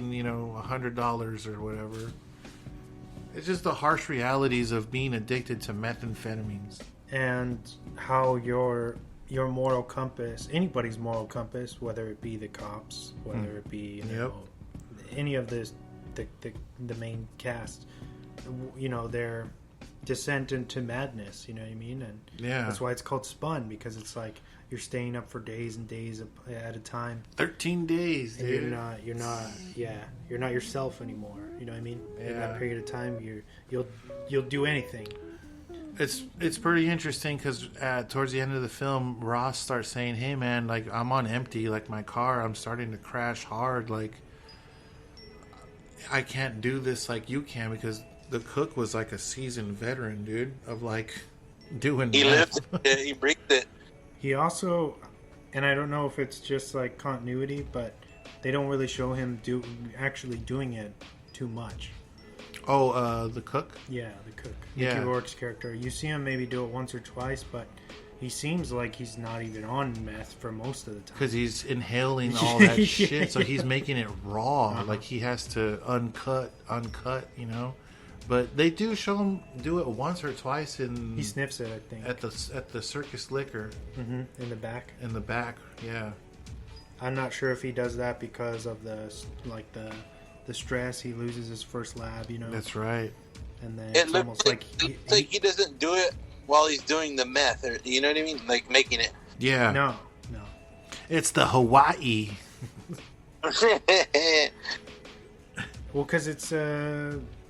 making, $100 or whatever. It's just the harsh realities of being addicted to methamphetamines. And how your moral compass, anybody's moral compass, whether it be the cops, whether it be any of the main cast, their descent into madness. You know what I mean? And that's why it's called SPUN, because it's like you're staying up for days and days at a time. 13 days, dude. You're not yourself anymore. You know what I mean? Yeah. In that period of time, you'll do anything. It's pretty interesting because towards the end of the film, Ross starts saying, "Hey man, like I'm on empty, like my car, I'm starting to crash hard. Like I can't do this like you can," because the cook was like a seasoned veteran, dude, of like doing. He lived it. He breathed it. He also, and I don't know if it's just like continuity, but they don't really show him actually doing it too much. Oh, the cook? Yeah, the cook. Yeah. Mickey Rourke's character. You see him maybe do it once or twice, but he seems like he's not even on meth for most of the time. Because he's inhaling all that shit, so he's making it raw. Like he has to uncut, But they do show him do it once or twice in. He sniffs it, I think. At the Circus Liquor. Mm-hmm. In the back. In the back, yeah. I'm not sure if he does that because of the stress. He loses his first lab, That's right. And then it's almost like he doesn't do it while he's doing the meth, or you know what I mean, like making it. Yeah. No. It's the Hawaii. Well, because it's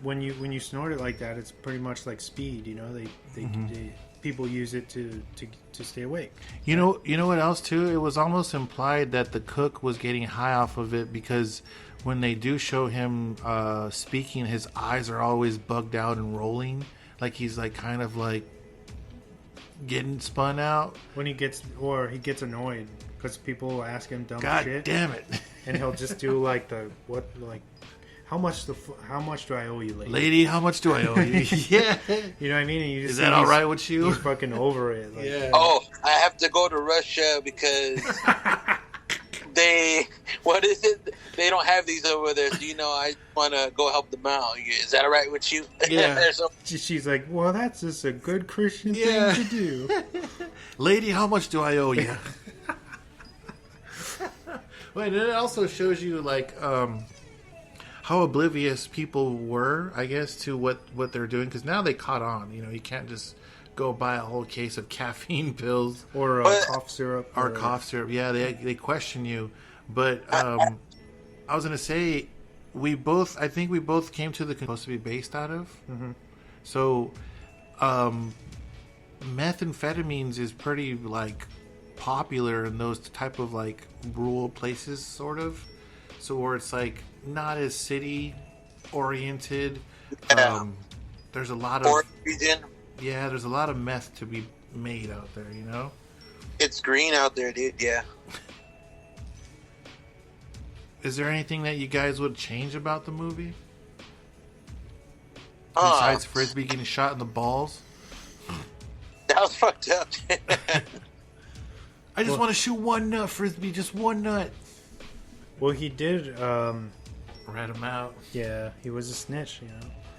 when you snort it like that, it's pretty much like speed. They people use it to stay awake. You know what else too? It was almost implied that the cook was getting high off of it because when they do show him speaking, his eyes are always bugged out and rolling, like he's like kind of like getting spun out. When he gets annoyed because people ask him dumb shit. God damn it! And he'll just do like how much do I owe you, lady? Lady, how much do I owe you? Yeah. You know what I mean? And you just Is that all right with you? He's fucking over it. Like, yeah. Oh, I have to go to Russia because they don't have these over there. So, I want to go help them out. Is that all right with you? Yeah. She's like, well, that's just a good Christian thing to do. Lady, how much do I owe you? Wait, and it also shows you like how oblivious people were, I guess, to what they're doing, because now they caught on. You can't just go buy a whole case of caffeine pills or cough syrup. Or cough syrup. Yeah, they question you. But I was gonna say I think we both came to the conclusion supposed to be based out of. Mm-hmm. So, methamphetamines is pretty like popular in those type of like rural places, sort of. So where it's like not as city oriented. Yeah. There's a lot of region. Yeah, there's a lot of meth to be made out there. It's green out there, dude. Yeah. Is there anything that you guys would change about the movie? Besides Frisbee getting shot in the balls? That was fucked up. I just want to shoot one nut, Frisbee. Just one nut. Well, he did. Rat him out. Yeah, he was a snitch,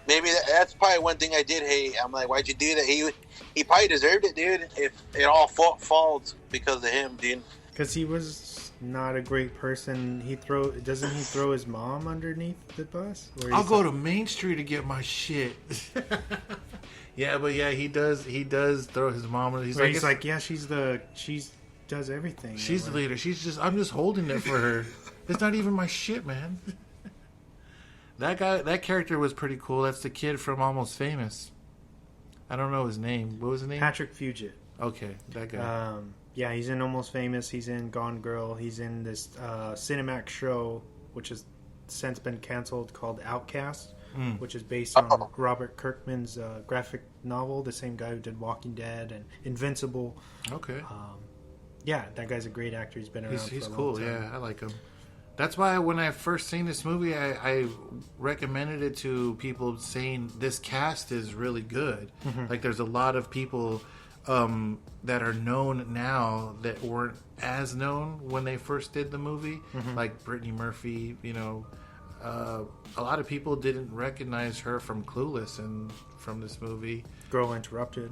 Maybe that's probably one thing I did hate. I'm like, why'd you do that? He probably deserved it, dude. If it all falls because of him, dude. Because he was not a great person. Doesn't he throw his mom underneath the bus? I'll go to Main Street to get my shit. Yeah, but yeah, he does throw his mom. He's like, yeah, she does everything. She's the leader. I'm just holding it for her. It's not even my shit, man. That character was pretty cool. That's the kid from Almost Famous. I don't know his name. What was his name? Patrick Fugit. Okay, that guy. Yeah, he's in Almost Famous. He's in Gone Girl. He's in this Cinemax show, which has since been canceled, called Outcast, which is based on Robert Kirkman's graphic novel, the same guy who did Walking Dead and Invincible. Okay. Yeah, that guy's a great actor. He's been around for a long cool. time. Yeah, I like him. That's why when I first seen this movie, I recommended it to people, saying this cast is really good. Mm-hmm. Like there's a lot of people that are known now that weren't as known when they first did the movie, like Brittany Murphy, a lot of people didn't recognize her from Clueless and from this movie. Girl Interrupted.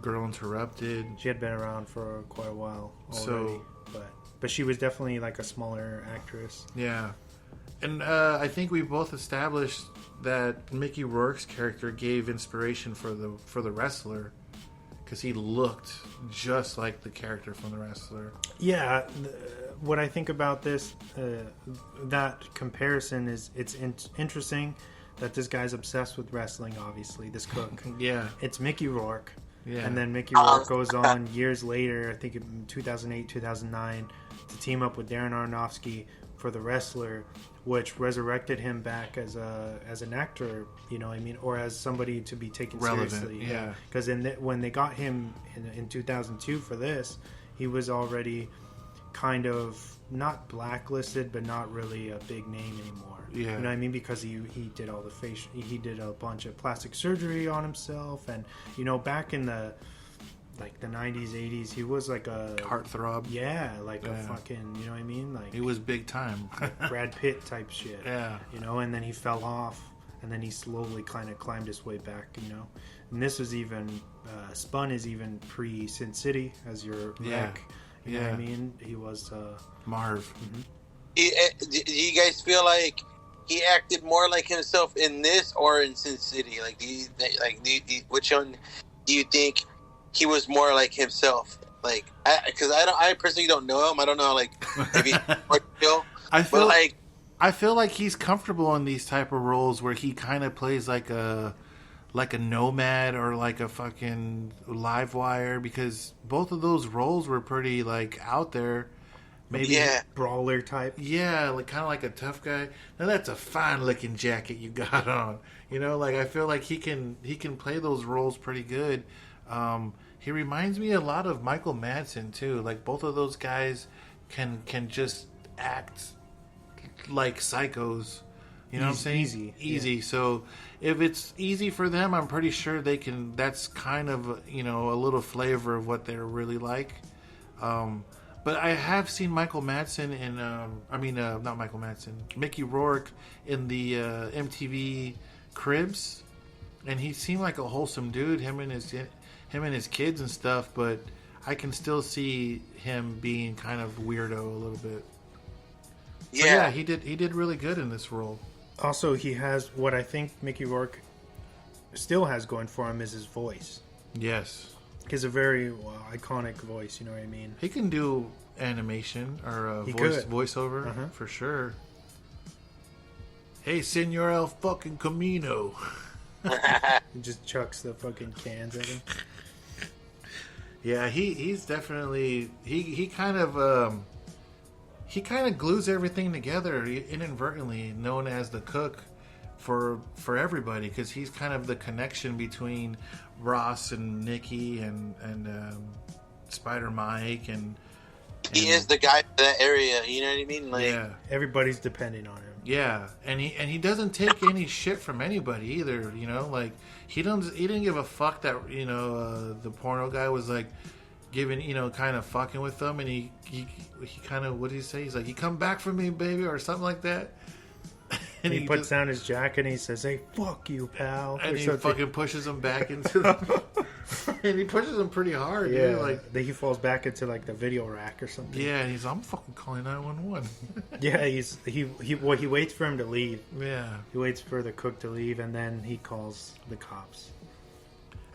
She had been around for quite a while already. So, but she was definitely like a smaller actress. Yeah. And I think we both established that Mickey Rourke's character gave inspiration for the wrestler, because he looked just like the character from the wrestler. Yeah, what I think about this, that comparison is it's interesting that this guy's obsessed with wrestling. Obviously, this cook. Yeah, it's Mickey Rourke. Yeah, and then Mickey Rourke goes on years later, I think in 2008, 2009, to team up with Darren Aronofsky for The Wrestler, which resurrected him back as an actor, you know what I mean, or as somebody to be taken seriously. Yeah, because when they got him in 2002 for this, he was already kind of not blacklisted, but not really a big name anymore. Yeah, you know what I mean, because he did all the he did a bunch of plastic surgery on himself, and you know, back in the 90s, 80s, he was like a heartthrob. Yeah, like a fucking, you know what I mean? Like, he was big time. Brad Pitt type shit. Yeah. You know, and then he fell off, and then he slowly kind of climbed his way back, you know. And this was even, SPUN is even pre-Sin City as your rec. You know what I mean? He was... Marv. Mm-hmm. Do you guys feel like he acted more like himself in this or in Sin City? Like, which one do you think he was more like himself? Like, because I personally don't know him. I don't know, like, if he I feel like he's comfortable in these type of roles where he kind of plays like a nomad or like a fucking live wire, because both of those roles were pretty like out there. Maybe brawler type. Yeah, like kind of like a tough guy. Now that's a fine looking jacket you got on. You know, like I feel like he can play those roles pretty good. He reminds me a lot of Michael Madsen too. Like both of those guys can just act like psychos. You know what I'm saying? Easy. Yeah. So if it's easy for them, I'm pretty sure they can. That's kind of, you know, a little flavor of what they're really like. But I have seen Michael Madsen in, not Michael Madsen, Mickey Rourke in the MTV Cribs, and he seemed like a wholesome dude. Him and his kids and stuff. But I can still see him being kind of weirdo a little bit. Yeah, he did really good in this role. Also, he has what I think Mickey Rourke still has going for him is his voice. Yes. He's a very iconic voice, you know what I mean? He can do animation or voiceover for sure. Hey, Senor El fucking Camino. He just chucks the fucking cans at him. Yeah, he's definitely he kind of glues everything together inadvertently, known as the cook for everybody, because he's kind of the connection between Ross and Nikki and Spider Mike and he is the guy for that area. You know what I mean? Like, yeah, everybody's depending on him. Yeah, and he doesn't take any shit from anybody either. You know, like he didn't give a fuck that, you know, the porno guy was like giving, you know, kind of fucking with them, and he kind of, what did he say? He's like, "You come back for me, baby," or something like that. And he puts down his jacket and he says, "Hey, fuck you, pal." And he fucking pushes him back into the... And he pushes him pretty hard, yeah, dude. Like, he falls back into like the video rack or something. Yeah, and he's, "I'm fucking calling 911." Yeah, he waits for him to leave. Yeah. He waits for the cook to leave, and then he calls the cops.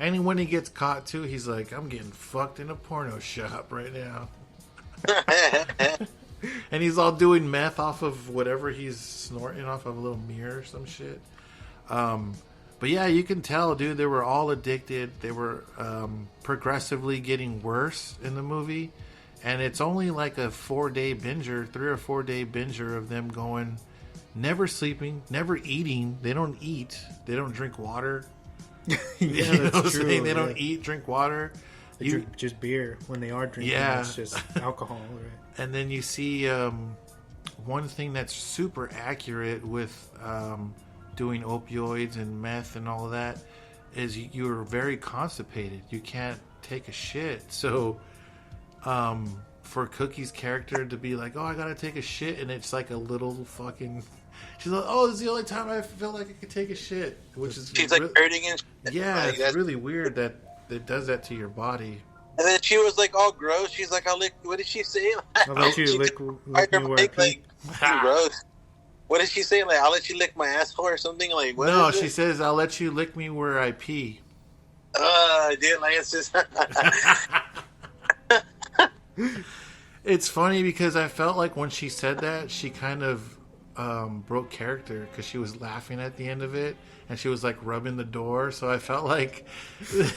And when he gets caught too, he's like, "I'm getting fucked in a porno shop right now." And he's all doing meth off of whatever he's snorting off of, a little mirror or some shit. But yeah, you can tell, dude, they were all addicted. They were progressively getting worse in the movie. And it's only like a 3 or 4 day binger of them going, never sleeping, never eating. They don't eat. They don't drink water. Yeah, that's true. They don't eat, drink water. They drink just beer when they are drinking. Yeah. It's just alcohol, right? And then you see one thing that's super accurate with doing opioids and meth and all of that is you're very constipated. You can't take a shit. So for Cookie's character to be like, "Oh, I gotta take a shit," and it's like a little fucking She's like, oh, this is the only time I feel like I could take a shit, which is she's like hurting and yeah, like, it's really weird that it does that to your body. And then she was like all gross. She's like, "I'll lick." What did she say? I'll let you lick me where I pee. Like, gross. What did she say? Like, "I'll let you lick my asshole" or something. Like, what? No, is she it? says, "I'll let you lick me where I pee." Dude, like it's just. It's funny because I felt like when she said that, she kind of broke character because she was laughing at the end of it, and she was like rubbing the door. So I felt like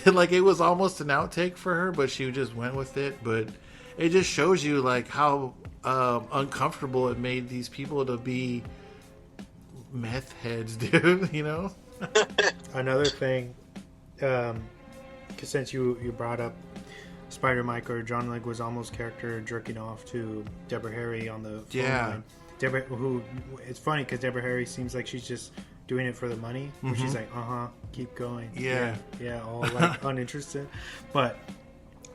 like it was almost an outtake for her, but she just went with it. But it just shows you like how uncomfortable it made these people to be meth heads, dude. You know. Another thing, because since you brought up Spider Mike or John Leguizamo's character jerking off to Deborah Harry on the phone line. Deborah, who it's funny because Deborah Harry seems like she's just doing it for the money. Mm-hmm. She's like, keep going. Yeah, all like uninterested. But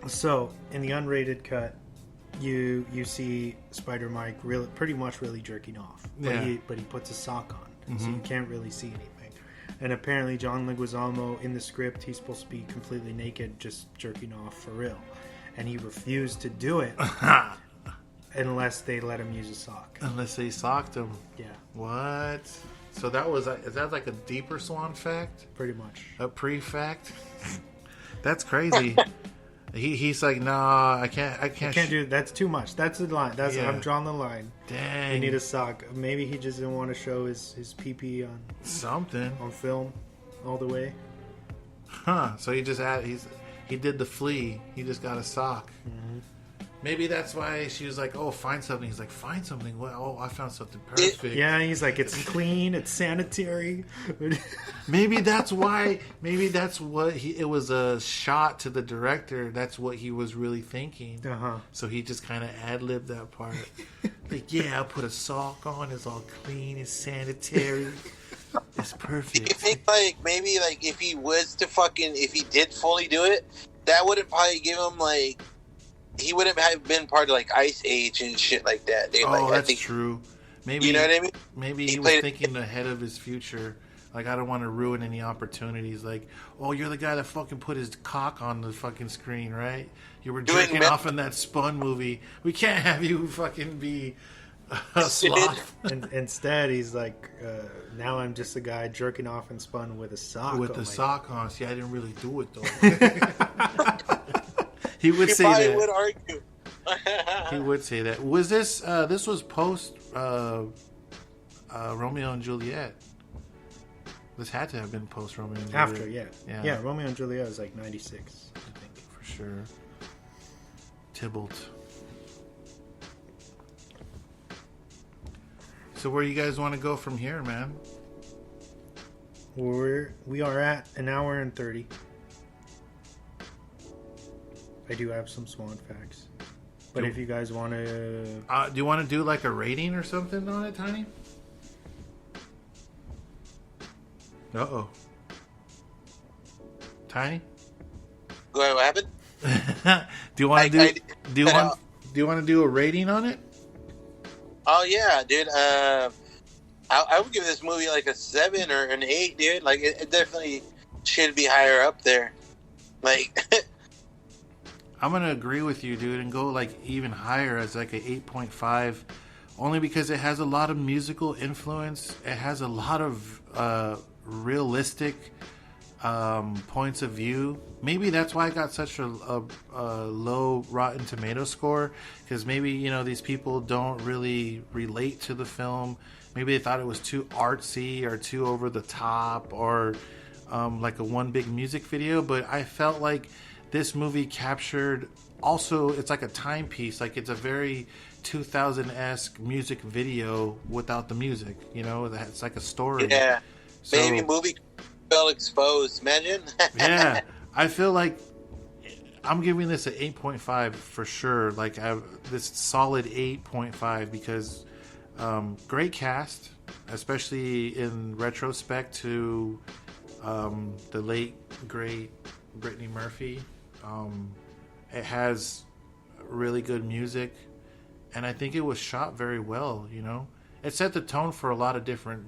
so in the unrated cut, you see Spider Mike pretty much jerking off. But he puts a sock on, so you can't really see anything. And apparently John Leguizamo, in the script, he's supposed to be completely naked, just jerking off for real. And he refused to do it unless they let him use a sock. Unless they socked him. Yeah. What? So is that like a deeper Swan fact? Pretty much. A pre-fact? That's crazy. He's like, nah, I can't do that's too much. That's the line. I'm drawing the line. Dang. You need a sock. Maybe he just didn't want to show his pee-pee on something on film all the way. Huh. So he did the flea. He just got a sock. Mm-hmm. Maybe that's why she was like, oh, find something. He's like, find something. Well, I found something perfect. Yeah, he's like, it's clean, it's sanitary. Maybe that's why. Maybe that's what it was a shot to the director. That's what he was really thinking. So he just kind of ad-libbed that part. Like, yeah, I'll put a sock on. It's all clean. It's sanitary. It's perfect. Do you think, like, maybe, like, if he did fully do it, that wouldn't probably give him, like, he wouldn't have been part of like Ice Age and shit like that. Dude. Oh, like, that's I think, true. Maybe you know what I mean. Maybe he was thinking ahead of his future. Like, I don't want to ruin any opportunities. Like, oh, you're the guy that fucking put his cock on the fucking screen, right? You were jerking off in that SPUN movie. We can't have you fucking be a sloth. And instead, he's like, now I'm just a guy jerking off in SPUN with a sock. With the sock on. See, I didn't really do it though. He would say that. Would argue. He would say that. Was this? This was post Romeo and Juliet. This had to have been post Romeo and Juliet. After, yeah. Romeo and Juliet was like 96, I think, for sure. Tybalt. So where you guys want to go from here, man? We are at an hour and 30. I do have some Swan facts. But if you guys want to... do you want to do like a rating or something on it, Tiny? Uh-oh. Tiny? Go ahead, what happened? Do you want to do a rating on it? Oh, yeah, dude. I would give this movie like a 7 or an 8, dude. Like, it definitely should be higher up there. Like... I'm going to agree with you, dude, and go like even higher as like an 8.5, only because it has a lot of musical influence. It has a lot of realistic points of view. Maybe that's why I got such a low Rotten Tomato score, because maybe, you know, these people don't really relate to the film. Maybe they thought it was too artsy or too over the top or like a one big music video, but I felt like this movie captured also, it's like a timepiece. Like, it's a very 2000-esque music video without the music, you know? It's like a story. Yeah. So, maybe movie fell exposed. Imagine. Yeah. I feel like I'm giving this an 8.5 for sure. Like, I have this solid 8.5 because great cast, especially in retrospect to the late, great Brittany Murphy. It has really good music, and I think it was shot very well, you know. it set the tone for a lot of different